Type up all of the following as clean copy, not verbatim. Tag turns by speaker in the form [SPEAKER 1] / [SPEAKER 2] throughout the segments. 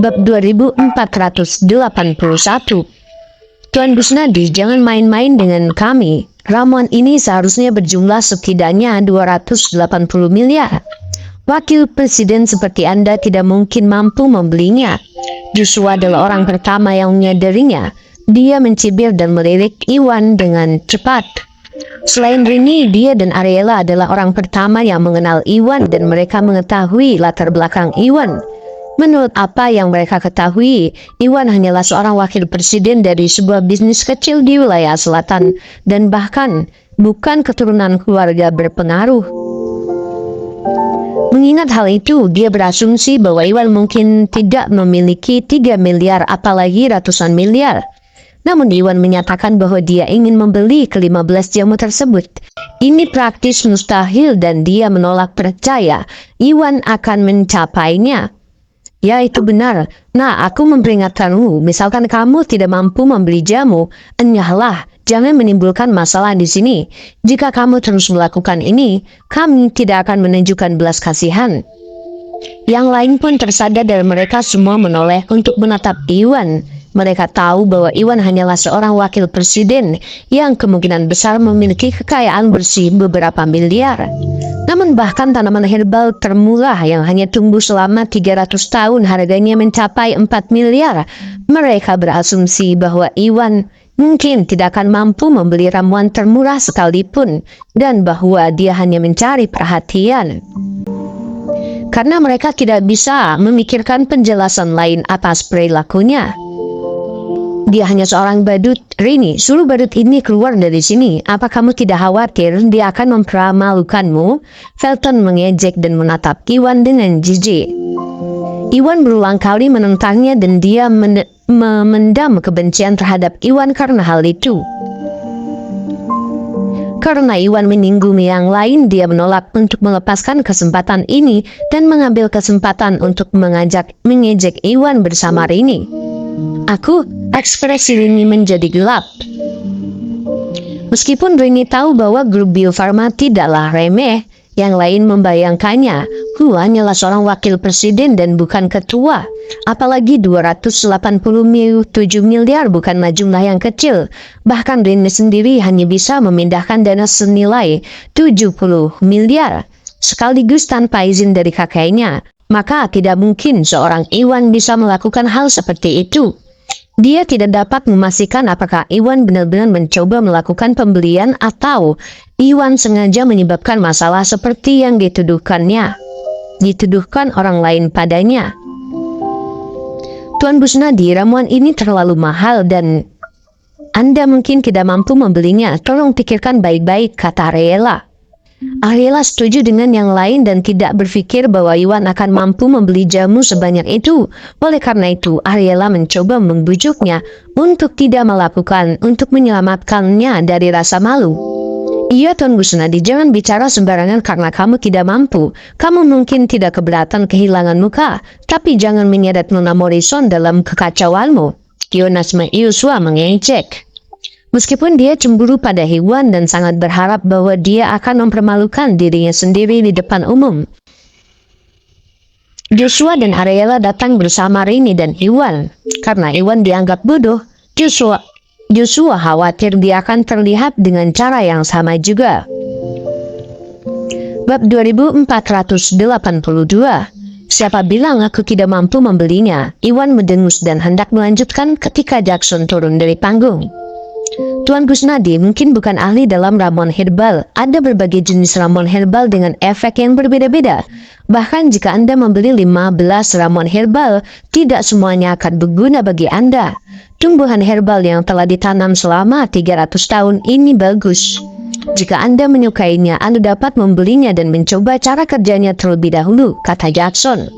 [SPEAKER 1] Bab 2481. Tuan Busnadi, jangan main-main dengan kami. Ramuan ini seharusnya berjumlah setidaknya 280 miliar. Wakil Presiden seperti Anda tidak mungkin mampu membelinya. Joshua adalah orang pertama yang menyadarinya. Dia mencibir dan melirik Iwan dengan cepat. Selain Rini, dia dan Ariela adalah orang pertama yang mengenal Iwan dan mereka mengetahui latar belakang Iwan. Menurut apa yang mereka ketahui, Iwan hanyalah seorang wakil presiden dari sebuah bisnis kecil di wilayah selatan dan bahkan bukan keturunan keluarga berpengaruh. Mengingat hal itu, dia berasumsi bahwa Iwan mungkin tidak memiliki 3 miliar apalagi ratusan miliar. Namun Iwan menyatakan bahwa dia ingin membeli ke-15 jamu tersebut. Ini praktis mustahil dan dia menolak percaya Iwan akan mencapainya. Ya, itu benar. Nah, aku memperingatkanmu, misalkan kamu tidak mampu membeli jamu, enyahlah, jangan menimbulkan masalah di sini. Jika kamu terus melakukan ini, kami tidak akan menunjukkan belas kasihan. Yang lain pun tersadar dan mereka semua menoleh untuk menatap Iwan. Mereka tahu bahwa Iwan hanyalah seorang wakil presiden yang kemungkinan besar memiliki kekayaan bersih beberapa miliar. Namun bahkan tanaman herbal termurah yang hanya tumbuh selama 300 tahun harganya mencapai 4 miliar. Mereka berasumsi bahwa Iwan mungkin tidak akan mampu membeli ramuan termurah sekalipun dan bahwa dia hanya mencari perhatian. Karena mereka tidak bisa memikirkan penjelasan lain atas perilakunya. Dia hanya seorang badut. Rini, suruh badut ini keluar dari sini. Apa kamu tidak khawatir dia akan mempermalukanmu? Felton mengejek dan menatap Iwan dengan jijik. Iwan berulang kali menentangnya dan dia memendam kebencian terhadap Iwan karena hal itu. Karena Iwan menyinggung yang lain, dia menolak untuk melepaskan kesempatan ini dan mengambil kesempatan untuk mengejek Iwan bersama Rini. Ekspresi Rini menjadi gelap. Meskipun Rini tahu bahwa grup Bio Farma tidaklah remeh, yang lain membayangkannya, hanyalah seorang wakil presiden dan bukan ketua. Apalagi 287 miliar bukanlah jumlah yang kecil. Bahkan Rini sendiri hanya bisa memindahkan dana senilai 70 miliar sekaligus tanpa izin dari kakeknya. Maka tidak mungkin seorang Iwan bisa melakukan hal seperti itu. Dia tidak dapat memastikan apakah Iwan benar-benar mencoba melakukan pembelian atau Iwan sengaja menyebabkan masalah seperti yang dituduhkan orang lain padanya. Tuan Busnadi, ramuan ini terlalu mahal dan Anda mungkin tidak mampu membelinya. Tolong pikirkan baik-baik, kata Ariela. Ariela setuju dengan yang lain dan tidak berpikir bahwa Iwan akan mampu membeli jamu sebanyak itu. Oleh karena itu, Ariela mencoba membujuknya untuk tidak melakukan untuk menyelamatkannya dari rasa malu. Iya, Tuan Busnadi, jangan bicara sembarangan karena kamu tidak mampu. Kamu mungkin tidak keberatan kehilangan muka, tapi jangan menyeret Nona Morrison dalam kekacauanmu. Joshua mengejek. Meskipun dia cemburu pada Iwan dan sangat berharap bahwa dia akan mempermalukan dirinya sendiri di depan umum. Joshua dan Ariela datang bersama Rini dan Iwan. Karena Iwan dianggap bodoh, Joshua khawatir dia akan terlihat dengan cara yang sama juga. Bab 2482. Siapa bilang aku tidak mampu membelinya? Iwan mendengus dan hendak melanjutkan ketika Jackson turun dari panggung. Tuan Busnadi mungkin bukan ahli dalam ramuan herbal. Ada berbagai jenis ramuan herbal dengan efek yang berbeda-beda. Bahkan jika Anda membeli 15 ramuan herbal, tidak semuanya akan berguna bagi Anda. Tumbuhan herbal yang telah ditanam selama 300 tahun ini bagus. Jika Anda menyukainya, Anda dapat membelinya dan mencoba cara kerjanya terlebih dahulu, kata Jackson.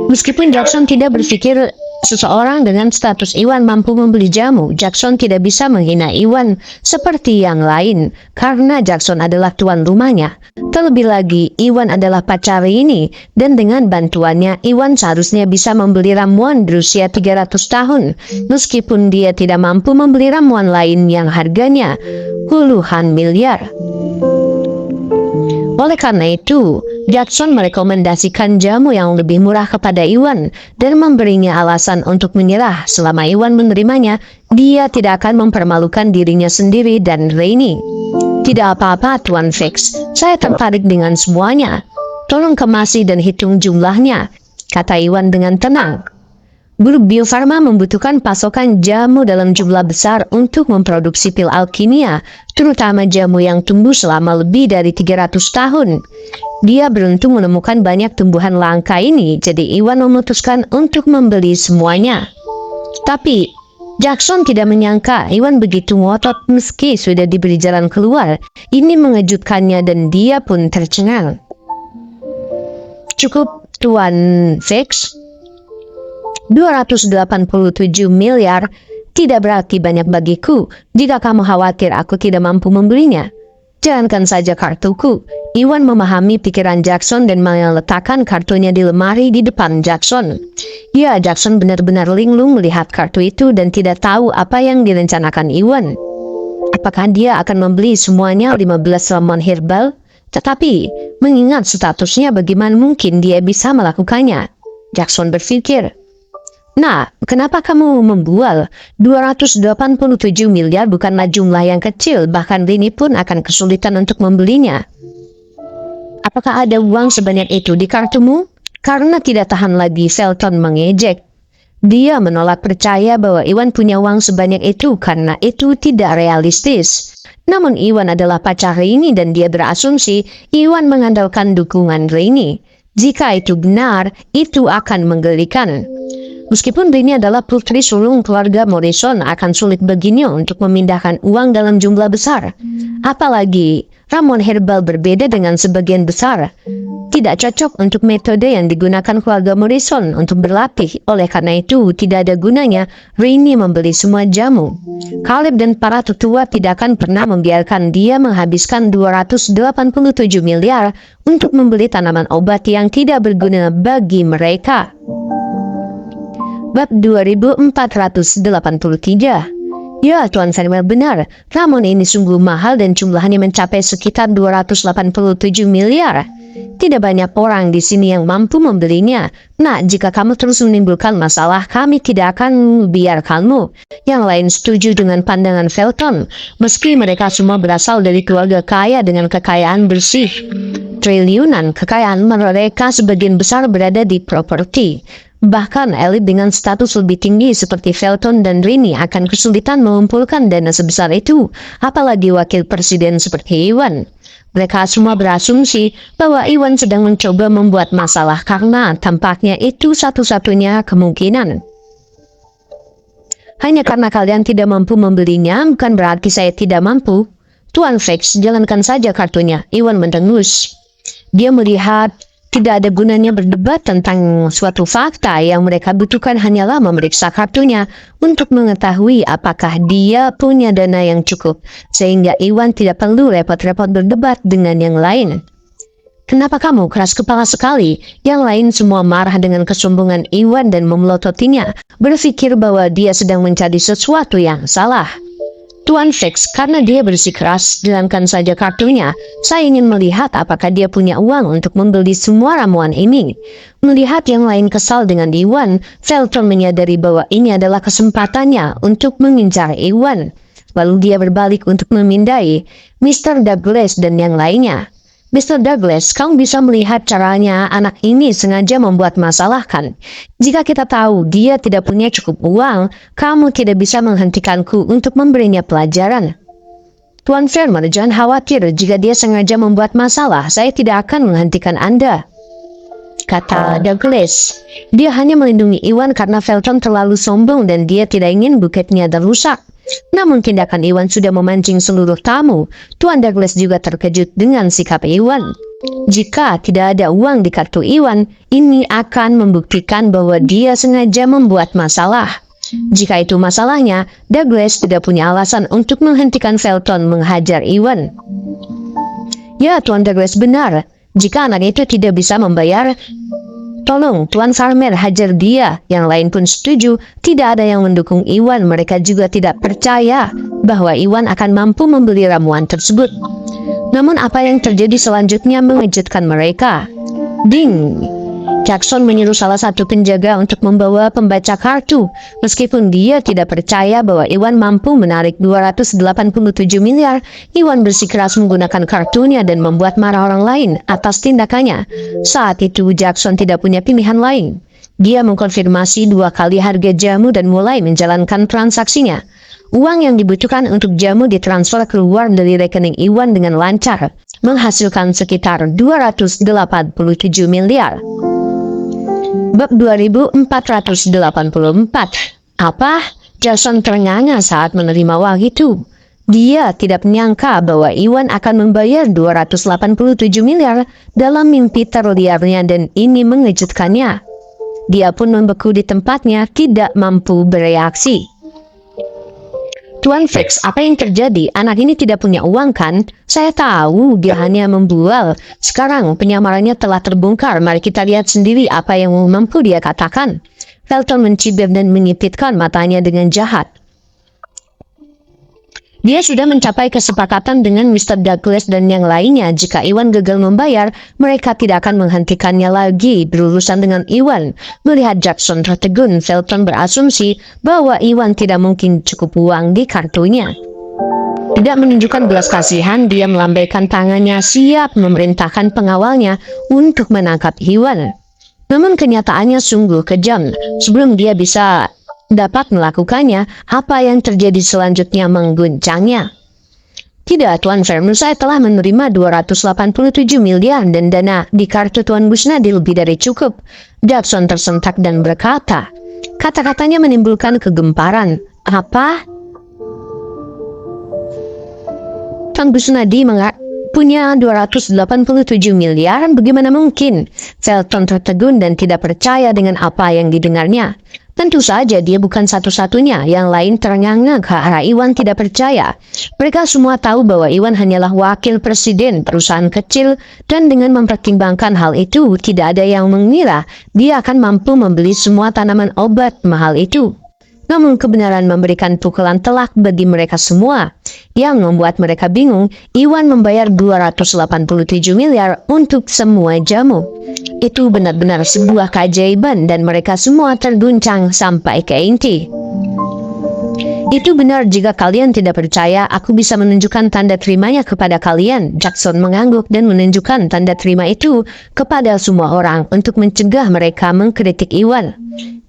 [SPEAKER 1] Meskipun Jackson tidak berpikir seseorang dengan status Iwan mampu membeli jamu, Jackson tidak bisa menghina Iwan seperti yang lain karena Jackson adalah tuan rumahnya. Terlebih lagi, Iwan adalah pacar Rini dan dengan bantuannya Iwan seharusnya bisa membeli ramuan berusia 300 tahun meskipun dia tidak mampu membeli ramuan lain yang harganya puluhan miliar. Oleh karena itu, Jackson merekomendasikan jamu yang lebih murah kepada Iwan dan memberinya alasan untuk menyerah. Selama Iwan menerimanya, dia tidak akan mempermalukan dirinya sendiri dan Rainy. Tidak apa-apa, Tuan Fix. Saya tertarik dengan semuanya. Tolong kemasi dan hitung jumlahnya, kata Iwan dengan tenang. Grup Bio Farma membutuhkan pasokan jamu dalam jumlah besar untuk memproduksi pil alkimia, terutama jamu yang tumbuh selama lebih dari 300 tahun. Dia beruntung menemukan banyak tumbuhan langka ini, jadi Iwan memutuskan untuk membeli semuanya. Tapi, Jackson tidak menyangka Iwan begitu ngotot meski sudah diberi jalan keluar. Ini mengejutkannya dan dia pun tercengang. Cukup, Tuan Fix. 287 miliar tidak berarti banyak bagiku. Jika kamu khawatir aku tidak mampu membelinya, jalankan saja kartuku. Iwan memahami pikiran Jackson dan meletakkan kartunya di lemari di depan Jackson. Ya, Jackson benar-benar linglung melihat kartu itu dan tidak tahu apa yang direncanakan Iwan. Apakah dia akan membeli semuanya 15 ramuan herbal? Tetapi, mengingat statusnya, bagaimana mungkin dia bisa melakukannya? Jackson berpikir. Nah, kenapa kamu membual? 287 miliar bukanlah jumlah yang kecil, bahkan Rini pun akan kesulitan untuk membelinya. Apakah ada uang sebanyak itu di kartumu? Karena tidak tahan lagi, Felton mengejek. Dia menolak percaya bahwa Iwan punya uang sebanyak itu karena itu tidak realistis. Namun Iwan adalah pacar Rini dan dia berasumsi Iwan mengandalkan dukungan Rini. Jika itu benar, itu akan menggelikan. Meskipun Rini adalah putri sulung keluarga Morrison, akan sulit baginya untuk memindahkan uang dalam jumlah besar. Apalagi, ramuan herbal berbeda dengan sebagian besar. Tidak cocok untuk metode yang digunakan keluarga Morrison untuk berlatih. Oleh karena itu, tidak ada gunanya Rini membeli semua jamu. Caleb dan para tetua tidak akan pernah membiarkan dia menghabiskan 287 miliar untuk membeli tanaman obat yang tidak berguna bagi mereka. Bab 2483. Ya, Tuan Samuel benar. Ramuan ini sungguh mahal dan jumlahnya mencapai sekitar 287 miliar. Tidak banyak orang di sini yang mampu membelinya. Nah, jika kamu terus menimbulkan masalah, kami tidak akan biarkanmu. Yang lain setuju dengan pandangan Felton. Meski mereka semua berasal dari keluarga kaya dengan kekayaan bersih. Triliunan kekayaan mereka sebagian besar berada di properti. Bahkan elit dengan status lebih tinggi seperti Felton dan Rini akan kesulitan mengumpulkan dana sebesar itu, apalagi wakil presiden seperti Iwan. Mereka semua berasumsi bahwa Iwan sedang mencoba membuat masalah karena tampaknya itu satu-satunya kemungkinan. Hanya karena kalian tidak mampu membelinya, bukan berarti saya tidak mampu. Tuan Fix, jalankan saja kartunya. Iwan mendengus. Dia melihat tidak ada gunanya berdebat tentang suatu fakta. Yang mereka butuhkan hanyalah memeriksa kartunya untuk mengetahui apakah dia punya dana yang cukup, sehingga Iwan tidak perlu repot-repot berdebat dengan yang lain. Kenapa kamu keras kepala sekali? Yang lain semua marah dengan kesombongan Iwan dan memelototinya, berpikir bahwa dia sedang mencari sesuatu yang salah. Tuan Fix, karena dia bersikeras, jalankan saja kartunya. Saya ingin melihat apakah dia punya uang untuk membeli semua ramuan ini. Melihat yang lain kesal dengan Iwan, Felton menyadari bahwa ini adalah kesempatannya untuk mengincar Iwan. Lalu dia berbalik untuk memindai Mr. Douglas dan yang lainnya. Mr. Douglas, kamu bisa melihat caranya anak ini sengaja membuat masalah kan? Jika kita tahu dia tidak punya cukup uang, kamu tidak bisa menghentikanku untuk memberinya pelajaran. Tuan Farmer, jangan khawatir, jika dia sengaja membuat masalah, saya tidak akan menghentikan Anda, kata Douglas. Dia hanya melindungi Iwan karena Felton terlalu sombong dan dia tidak ingin buketnya rusak. Namun tindakan Iwan sudah memancing seluruh tamu. Tuan Douglas juga terkejut dengan sikap Iwan. Jika tidak ada uang di kartu Iwan, ini akan membuktikan bahwa dia sengaja membuat masalah. Jika itu masalahnya, Douglas tidak punya alasan untuk menghentikan Felton menghajar Iwan. Ya, Tuan Douglas benar. Jika anak itu tidak bisa membayar, tolong, Tuan Farmer, hajar dia. Yang lain pun setuju. Tidak ada yang mendukung Iwan. Mereka juga tidak percaya bahwa Iwan akan mampu membeli ramuan tersebut. Namun apa yang terjadi selanjutnya mengejutkan mereka. Ding! Jackson menyuruh salah satu penjaga untuk membawa pembaca kartu. Meskipun dia tidak percaya bahwa Iwan mampu menarik 287 miliar, Iwan bersikeras menggunakan kartunya dan membuat marah orang lain atas tindakannya. Saat itu Jackson tidak punya pilihan lain. Dia mengkonfirmasi 2 kali harga jamu dan mulai menjalankan transaksinya. Uang yang dibutuhkan untuk jamu ditransfer keluar dari rekening Iwan dengan lancar, menghasilkan sekitar 287 miliar. Bab 2484. Apa? Jackson ternganga saat menerima uang itu. Dia tidak menyangka bahwa Iwan akan membayar 287 miliar dalam mimpi terliarnya dan ini mengejutkannya. Dia pun membeku di tempatnya, tidak mampu bereaksi. Tuan Fix, apa yang terjadi? Anak ini tidak punya uang kan? Saya tahu dia hanya membual. Sekarang penyamarannya telah terbongkar. Mari kita lihat sendiri apa yang mampu dia katakan. Felton mencibir dan menyipitkan matanya dengan jahat. Dia sudah mencapai kesepakatan dengan Mr. Douglas dan yang lainnya. Jika Iwan gagal membayar, mereka tidak akan menghentikannya lagi berurusan dengan Iwan. Melihat Jackson tertegun, Felton berasumsi bahwa Iwan tidak mungkin cukup uang di kartunya. Tidak menunjukkan belas kasihan, dia melambaikan tangannya siap memerintahkan pengawalnya untuk menangkap Iwan. Namun kenyataannya sungguh kejam. Sebelum dia bisa dapat melakukannya, apa yang terjadi selanjutnya mengguncangnya. Tidak, Tuan Vermus, saya telah menerima 287 miliar dan dana di kartu Tuan Busnadi lebih dari cukup. Jackson tersentak dan berkata. Kata-katanya menimbulkan kegemparan. Apa? Tuan Busnadi punya 287 miliar, bagaimana mungkin? Felton tertegun dan tidak percaya dengan apa yang didengarnya. Tentu saja dia bukan satu-satunya, yang lain terengah-engah ke arah Iwan tidak percaya. Mereka semua tahu bahwa Iwan hanyalah wakil presiden perusahaan kecil dan dengan mempertimbangkan hal itu tidak ada yang mengira dia akan mampu membeli semua tanaman obat mahal itu. Namun kebenaran memberikan pukulan telak bagi mereka semua. Yang membuat mereka bingung, Iwan membayar 287 miliar untuk semua jamu. Itu benar-benar sebuah keajaiban dan mereka semua terguncang sampai ke inti. Itu benar, jika kalian tidak percaya, aku bisa menunjukkan tanda terimanya kepada kalian. Jackson mengangguk dan menunjukkan tanda terima itu kepada semua orang untuk mencegah mereka mengkritik Iwan.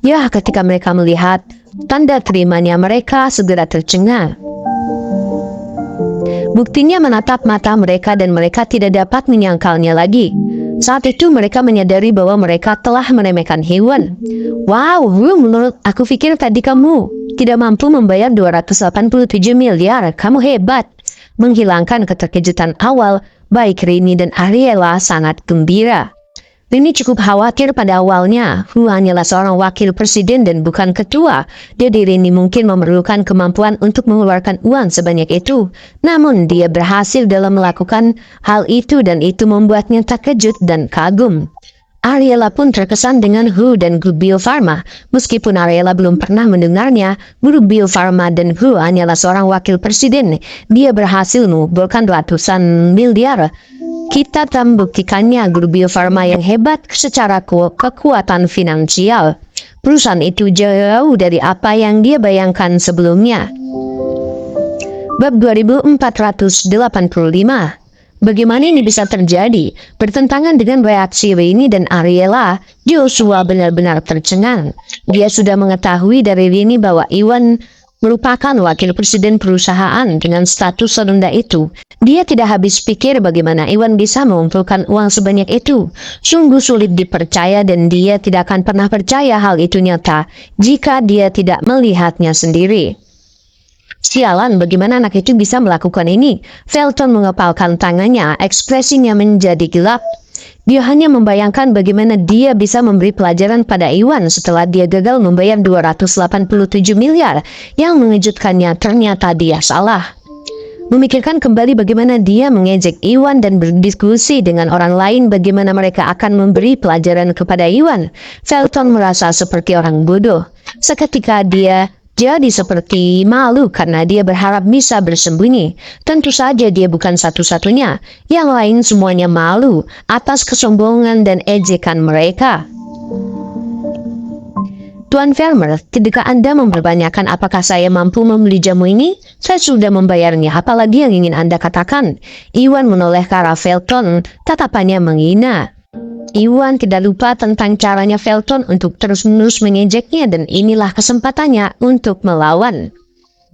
[SPEAKER 1] Ya, ketika mereka melihat tanda terimanya, mereka segera tercengang. Buktinya menatap mata mereka dan mereka tidak dapat menyangkalnya lagi. Saat itu mereka menyadari bahwa mereka telah meremehkan Iwan. Wow, menurut aku pikir tadi kamu tidak mampu membayar 287 miliar. Kamu hebat. Menghilangkan keterkejutan awal, baik Rini dan Ariela sangat gembira. Rini cukup khawatir pada awalnya. Hu hanyalah seorang wakil presiden dan bukan ketua. Jadi Rini mungkin memerlukan kemampuan untuk mengeluarkan uang sebanyak itu. Namun dia berhasil dalam melakukan hal itu dan itu membuatnya terkejut dan kagum. Ariela pun terkesan dengan Hu dan grup Bio Farma. Meskipun Ariela belum pernah mendengarnya, grup Bio Farma dan Hu hanyalah seorang wakil presiden. Dia berhasil mengumpulkan ratusan miliar. Kita membuktikannya, grup Bio Farma yang hebat secara kekuatan finansial. Perusahaan itu jauh dari apa yang dia bayangkan sebelumnya. Bab 2485. Bagaimana ini bisa terjadi? Bertentangan dengan reaksi Rini dan Ariela, Joshua benar-benar tercengang. Dia sudah mengetahui dari Rini bahwa Iwan merupakan wakil presiden perusahaan dengan status serendah itu. Dia tidak habis pikir bagaimana Iwan bisa mengumpulkan uang sebanyak itu. Sungguh sulit dipercaya dan dia tidak akan pernah percaya hal itu nyata jika dia tidak melihatnya sendiri. Sialan, bagaimana anak itu bisa melakukan ini? Felton mengepalkan tangannya, ekspresinya menjadi gelap. Dia hanya membayangkan bagaimana dia bisa memberi pelajaran pada Iwan setelah dia gagal membayar 287 miliar. Yang mengejutkannya, ternyata dia salah. Memikirkan kembali bagaimana dia mengejek Iwan dan berdiskusi dengan orang lain bagaimana mereka akan memberi pelajaran kepada Iwan. Felton merasa seperti orang bodoh. Seketika dia jadi seperti malu karena dia berharap bisa bersembunyi. Tentu saja dia bukan satu-satunya. Yang lain semuanya malu atas kesombongan dan ejekan mereka. Tuan Farmer, tidakkah Anda mempertanyakan apakah saya mampu membeli jamu ini? Saya sudah membayarnya, apalagi yang ingin Anda katakan. Iwan menoleh ke arah Felton, tatapannya menghina. Iwan tidak lupa tentang caranya Felton untuk terus-menerus mengejeknya dan inilah kesempatannya untuk melawan.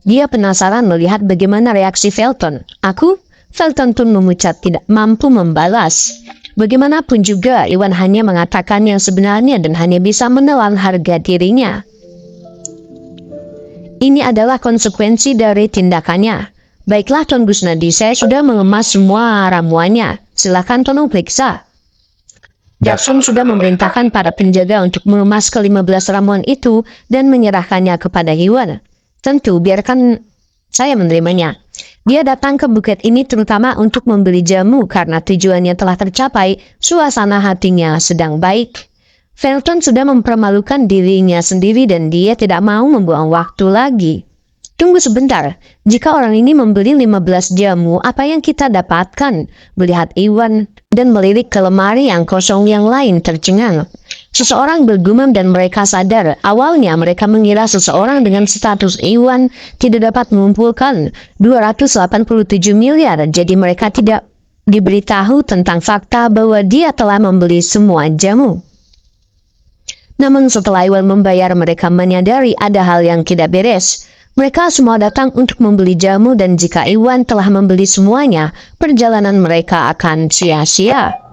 [SPEAKER 1] Dia penasaran melihat bagaimana reaksi Felton. Felton pun memucat tidak mampu membalas. Bagaimanapun juga, Iwan hanya mengatakan yang sebenarnya dan hanya bisa menelan harga dirinya. Ini adalah konsekuensi dari tindakannya. Baiklah Tuan Gusnadi, saya sudah mengemas semua ramuannya. Silakan tolong periksa. Jackson sudah memerintahkan para penjaga untuk mengemas ke-15 ramuan itu dan menyerahkannya kepada Iwan. Tentu, biarkan saya menerimanya. Dia datang ke bukit ini terutama untuk membeli jamu karena tujuannya telah tercapai, suasana hatinya sedang baik. Felton sudah mempermalukan dirinya sendiri dan dia tidak mau membuang waktu lagi. Tunggu sebentar, jika orang ini membeli 15 jamu, apa yang kita dapatkan? Melihat Iwan dan melirik ke lemari yang kosong yang lain tercengang. Seseorang bergumam dan mereka sadar. Awalnya mereka mengira seseorang dengan status Iwan tidak dapat mengumpulkan 287 miliar. Jadi mereka tidak diberitahu tentang fakta bahwa dia telah membeli semua jamu. Namun setelah Iwan membayar, mereka menyadari ada hal yang tidak beres. Mereka semua datang untuk membeli jamu dan jika Iwan telah membeli semuanya, perjalanan mereka akan sia-sia.